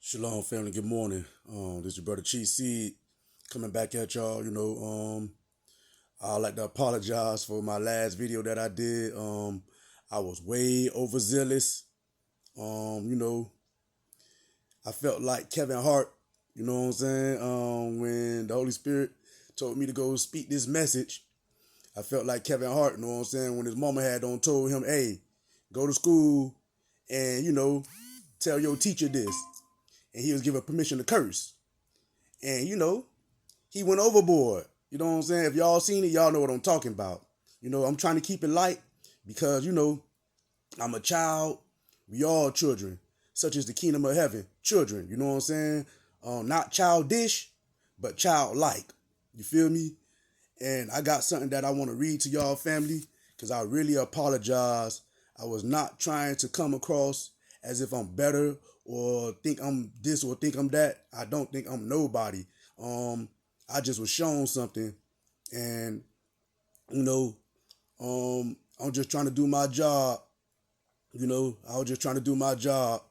Shalom, family. Good morning. This is your brother Cheat Seed coming back at y'all. I'd like to apologize for my last video that I did. I was way overzealous. You know, I felt like Kevin Hart. You know what I'm saying? When the Holy Spirit told me to go speak this message, I felt like Kevin Hart. You know what I'm saying? When his mama had told him, "Hey, go to school and tell your teacher this," and he was given permission to curse. And he went overboard. You know what I'm saying? If y'all seen it, y'all know what I'm talking about. I'm trying to keep it light because, I'm a child. We all children, such as the kingdom of heaven. Children, you know what I'm saying? Not childish, but childlike. You feel me? And I got something that I want to read to y'all, family, because I really apologize. I was not trying to come across as if I'm better or think I'm this or think I'm that. I don't think I'm nobody. I just was shown something, and you know, I'm just trying to do my job. I was just trying to do my job,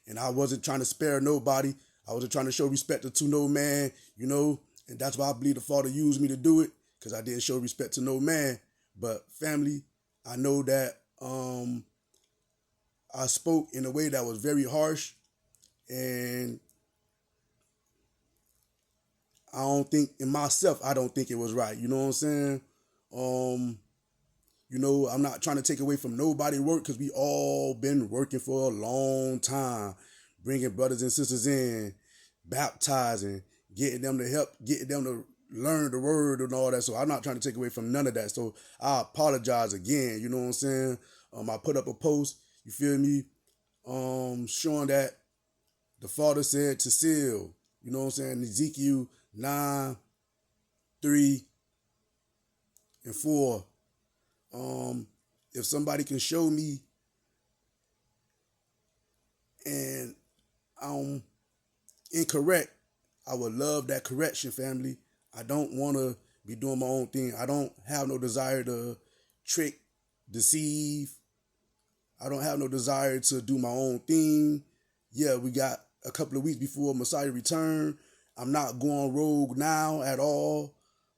and I wasn't trying to spare nobody. I wasn't trying to show respect to no man. And that's why I believe the Father used me to do it, because I didn't show respect to no man. But family, I know that I spoke in a way that was very harsh, and I don't think in myself, I don't think it was right. You know what I'm saying? I'm not trying to take away from nobody work, because we all been working for a long time, bringing brothers and sisters in, baptizing, getting them to help, getting them to learn the word and all that. So I'm not trying to take away from none of that. So I apologize again. You know what I'm saying? I put up a post, you feel me, showing that the Father said to seal, you know what I'm saying, Ezekiel 9, 3, and 4. If somebody can show me and I'm incorrect, I would love that correction, family. I don't want to be doing my own thing. I don't have no desire to trick, deceive. I don't have no desire to do my own thing. Yeah, we got a couple of weeks before Messiah return. I'm not going rogue now at all.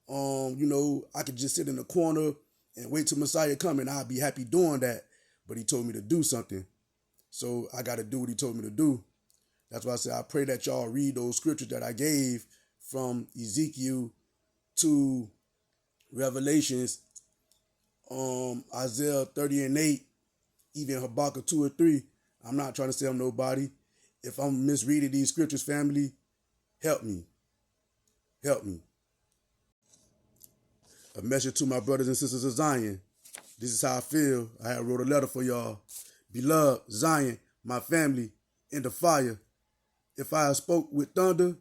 I could just sit in the corner and wait till Messiah come, and I'll be happy doing that. But he told me to do something. So I got to do what he told me to do. That's why I said I pray that y'all read those scriptures that I gave from Ezekiel to Revelations, Isaiah 30 and 8, even Habakkuk 2 or 3. I'm not trying to say I'm nobody. If I'm misreading these scriptures, family, help me. Help me. A message to my brothers and sisters of Zion. This is how I feel. I wrote a letter for y'all. Beloved Zion, my family, in the fire. If I spoke with thunder,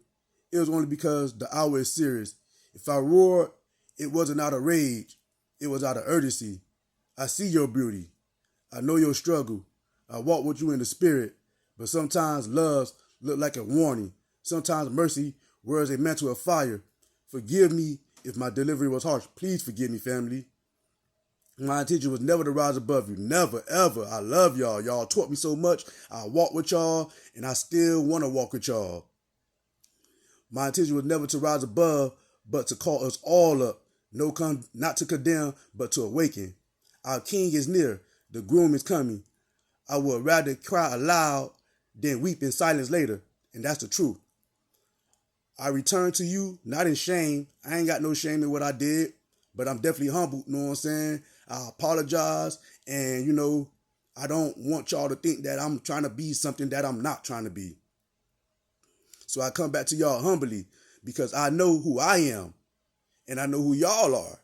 it was only because the hour is serious. If I roared, it wasn't out of rage. It was out of urgency. I see your beauty. I know your struggle. I walk with you in the spirit. But sometimes loves look like a warning. Sometimes mercy wears a mantle of fire. Forgive me if my delivery was harsh. Please forgive me, family. My intention was never to rise above you. Never, ever. I love y'all. Y'all taught me so much. I walk with y'all, and I still want to walk with y'all. My intention was never to rise above, but to call us all up. Not to condemn, but to awaken. Our king is near. The groom is coming. I would rather cry aloud than weep in silence later. And that's the truth. I return to you, not in shame. I ain't got no shame in what I did, but I'm definitely humbled, you know what I'm saying? I apologize, and, I don't want y'all to think that I'm trying to be something that I'm not trying to be. So I come back to y'all humbly because I know who I am, and I know who y'all are.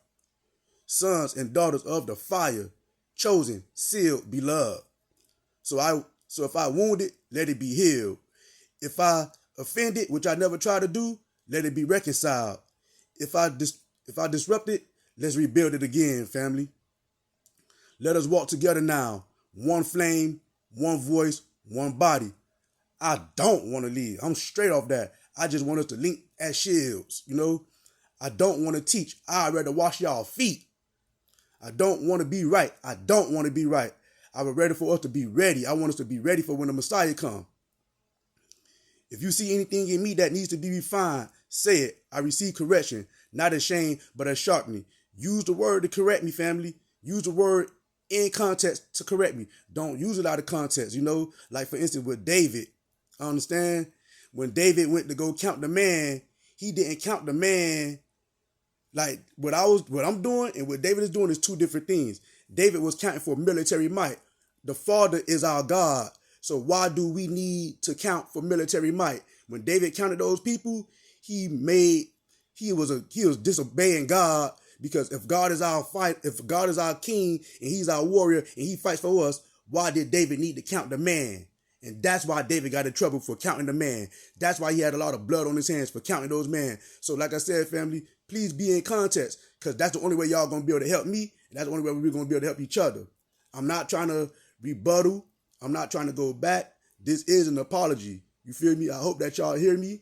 Sons and daughters of the fire, chosen, sealed, beloved. So if I wounded, let it be healed. If I offended, which I never try to do, let it be reconciled. If I disrupt it, let's rebuild it again, family. Let us walk together now. One flame, one voice, one body. I don't want to leave. I'm straight off that. I just want us to link as shields, I don't want to teach. I'd rather wash y'all feet. I don't want to be right. I don't want to be right. I would rather for us to be ready. I want us to be ready for when the Messiah comes. If you see anything in me that needs to be refined, say it. I receive correction, not as shame, but as sharpening. Use the word to correct me, family. Use the word in context to correct me. Don't use it out of context, Like, for instance, with David, I understand? When David went to go count the man, he didn't count the man like what I'm doing and what David is doing is two different things. David was counting for military might. The Father is our God. So why do we need to count for military might? When David counted those people, he was disobeying God, because if God is our king and he's our warrior and he fights for us, why did David need to count the man? And that's why David got in trouble for counting the man. That's why he had a lot of blood on his hands for counting those men. So like I said, family, please be in context, because that's the only way y'all going to be able to help me. And that's the only way we're going to be able to help each other. I'm not trying to rebuttal. I'm not trying to go back. This is an apology. You feel me? I hope that y'all hear me.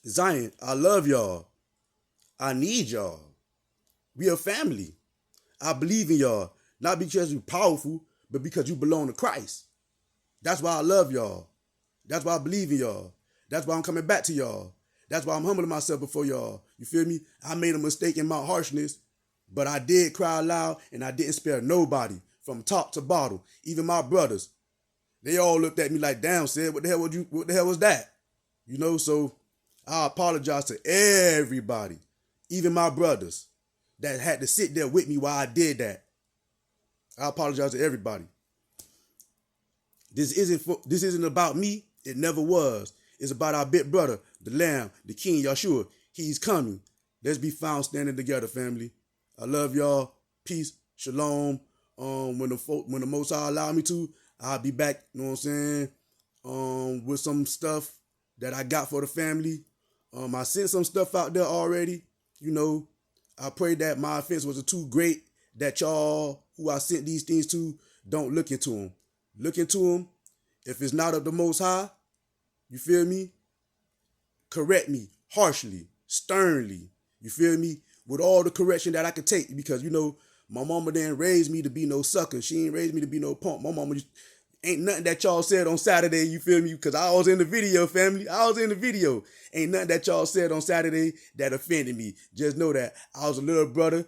Zion, I love y'all. I need y'all. We a family. I believe in y'all. Not because you're powerful, but because you belong to Christ. That's why I love y'all. That's why I believe in y'all. That's why I'm coming back to y'all. That's why I'm humbling myself before y'all. You feel me? I made a mistake in my harshness, but I did cry loud and I didn't spare nobody from top to bottom. Even my brothers. They all looked at me like, damn, said, what the hell was that? So I apologize to everybody, even my brothers that had to sit there with me while I did that. I apologize to everybody. This isn't about me. It never was. It's about our big brother, the Lamb, the King, Yeshua. He's coming. Let's be found standing together, family. I love y'all. Peace. Shalom. When the Most High allow me to, I'll be back, with some stuff that I got for the family. I sent some stuff out there already. I pray that my offense wasn't too great, that y'all who I sent these things to don't look into them. Look into them. If it's not of the Most High, you feel me? Correct me harshly, sternly. You feel me? With all the correction that I could take, because my mama didn't raise me to be no sucker. She ain't raised me to be no punk. My mama ain't nothing that y'all said on Saturday, you feel me? Because I was in the video, family. I was in the video. Ain't nothing that y'all said on Saturday that offended me. Just know that I was a little brother,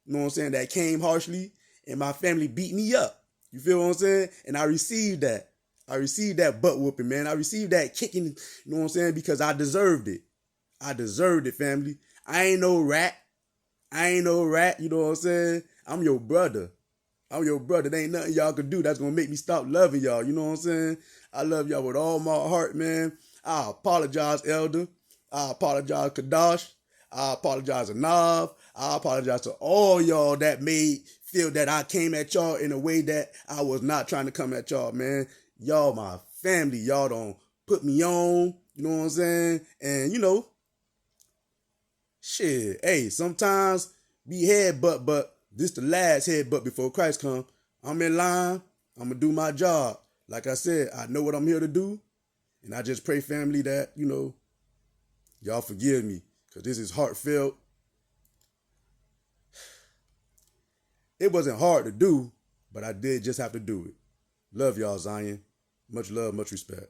that came harshly, and my family beat me up. You feel what I'm saying? And I received that. I received that butt whooping, man. I received that kicking, because I deserved it. I deserved it, family. I ain't no rat. You know what I'm saying? I'm your brother. There ain't nothing y'all could do that's going to make me stop loving y'all. You know what I'm saying? I love y'all with all my heart, man. I apologize, Elder. I apologize, Kadash. I apologize, Anav. I apologize to all y'all that made feel that I came at y'all in a way that I was not trying to come at y'all, man. Y'all my family. Y'all don't put me on. You know what I'm saying? And, shit, hey, sometimes be headbutt, but this the last headbutt before Christ come. I'm in line. I'm going to do my job. Like I said, I know what I'm here to do. And I just pray, family, that, y'all forgive me, because this is heartfelt. It wasn't hard to do, but I did just have to do it. Love y'all, Zion. Much love, much respect.